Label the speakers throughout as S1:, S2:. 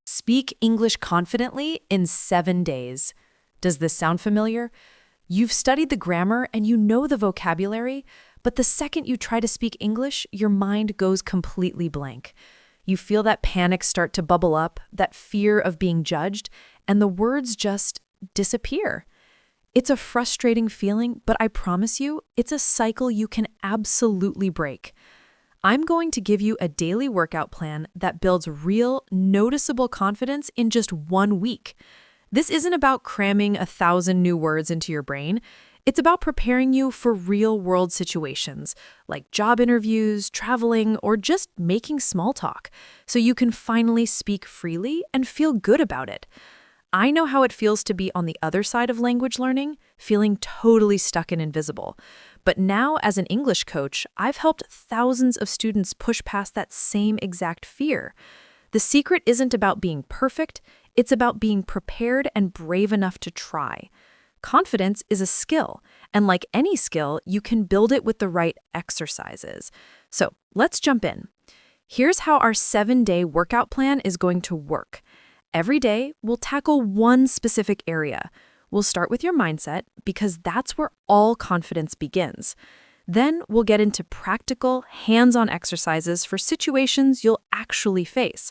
S1: Speak English confidently in 7 days. Does this sound familiar? You've studied the grammar and you know the vocabulary, but the second you try to speak English, your mind goes completely blank. You feel that panic start to bubble up, that fear of being judged, and the words just disappear. It's a frustrating feeling, but I promise you, it's a cycle you can absolutely break. I'm going to give you a daily workout plan that builds real, noticeable confidence in just 1 week. This isn't about cramming 1,000 new words into your brain. It's about preparing you for real-world situations, like job interviews, traveling, or just making small talk, so you can finally speak freely and feel good about it. I know how it feels to be on the other side of language learning, feeling totally stuck and invisible. But now, as an English coach, I've helped thousands of students push past that same exact fear. The secret isn't about being perfect, it's about being prepared and brave enough to try. Confidence is a skill, and like any skill, you can build it with the right exercises. So let's jump in. Here's how our 7-day workout plan is going to work. Every day, we'll tackle one specific area. We'll start with your mindset because that's where all confidence begins. Then we'll get into practical, hands-on exercises for situations you'll actually face.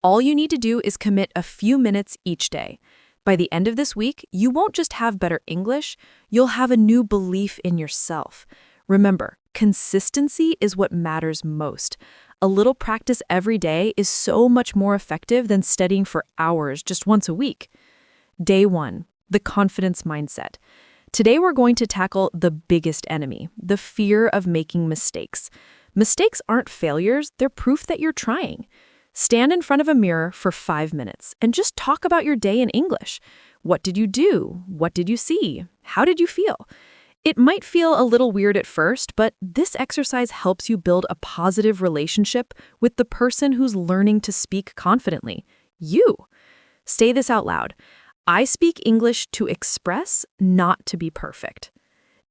S1: All you need to do is commit a few minutes each day. By the end of this week, you won't just have better English, you'll have a new belief in yourself. Remember, consistency is what matters most. A little practice every day is so much more effective than studying for hours just once a week. Day 1, the confidence mindset. Today we're going to tackle the biggest enemy, the fear of making mistakes. Mistakes aren't failures, they're proof that you're trying. Stand in front of a mirror for 5 minutes and just talk about your day in English. What did you do? What did you see? How did you feel? It might feel a little weird at first, but this exercise helps you build a positive relationship with the person who's learning to speak confidently, you. Say this out loud. I speak English to express, not to be perfect.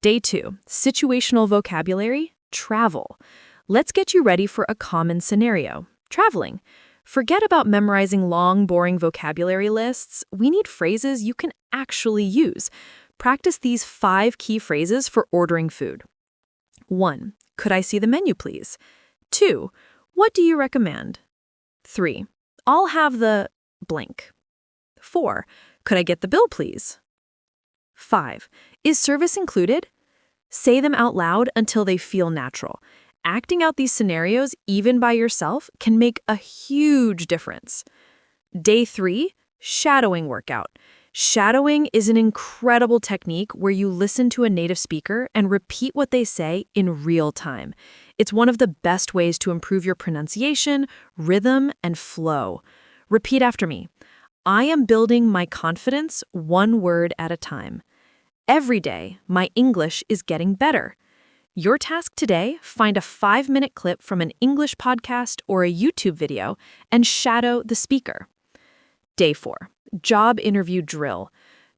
S1: Day 2, situational vocabulary, travel. Let's get you ready for a common scenario, traveling. Forget about memorizing long, boring vocabulary lists. We need phrases you can actually use. Practice these 5 key phrases for ordering food. 1. Could I see the menu, please? 2. What do you recommend? 3. I'll have the blank. 4. Could I get the bill, please? 5. Is service included? Say them out loud until they feel natural. Acting out these scenarios, even by yourself, can make a huge difference. Day 3, shadowing workout. Shadowing is an incredible technique where you listen to a native speaker and repeat what they say in real time. It's one of the best ways to improve your pronunciation, rhythm, and flow. Repeat after me. I am building my confidence 1 word at a time. Every day, my English is getting better. Your task today, find a 5-minute clip from an English podcast or a YouTube video and shadow the speaker. Day 4, job interview drill.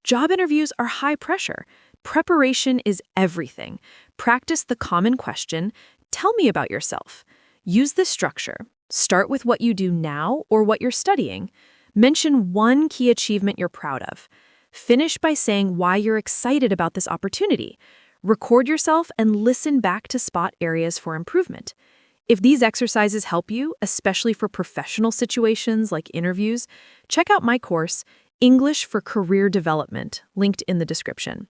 S1: Job interviews are high pressure. Preparation is everything. Practice the common question, tell me about yourself. Use this structure. Start with what you do now or what you're studying. Mention 1 key achievement you're proud of. Finish by saying why you're excited about this opportunity. Record yourself and listen back to spot areas for improvement. If these exercises help you, especially for professional situations like interviews, check out my course, English for Career Development, linked in the description.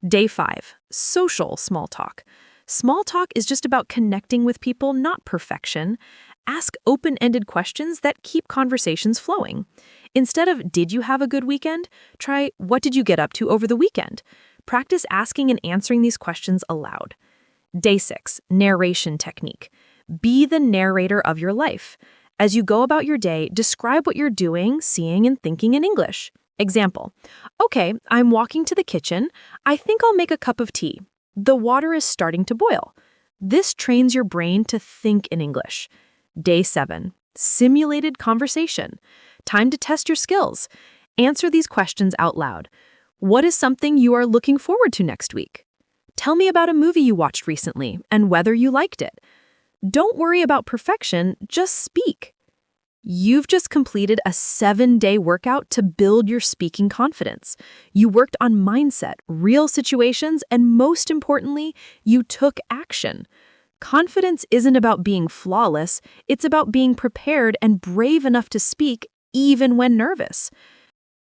S1: Day 5, social small talk. Small talk is just about connecting with people, not perfection. Ask open-ended questions that keep conversations flowing. Instead of, did you have a good weekend? Try, what did you get up to over the weekend? Practice asking and answering these questions aloud. Day 6, narration technique. Be the narrator of your life. As you go about your day, describe what you're doing, seeing, and thinking in English. Example, okay, I'm walking to the kitchen. I think I'll make a cup of tea. The water is starting to boil. This trains your brain to think in English. Day 7, simulated conversation. Time to test your skills. Answer these questions out loud. What is something you are looking forward to next week? Tell me about a movie you watched recently and whether you liked it. Don't worry about perfection, just speak. You've just completed a 7-day workout to build your speaking confidence. You worked on mindset, real situations, and most importantly, you took action. Confidence isn't about being flawless, it's about being prepared and brave enough to speak even when nervous.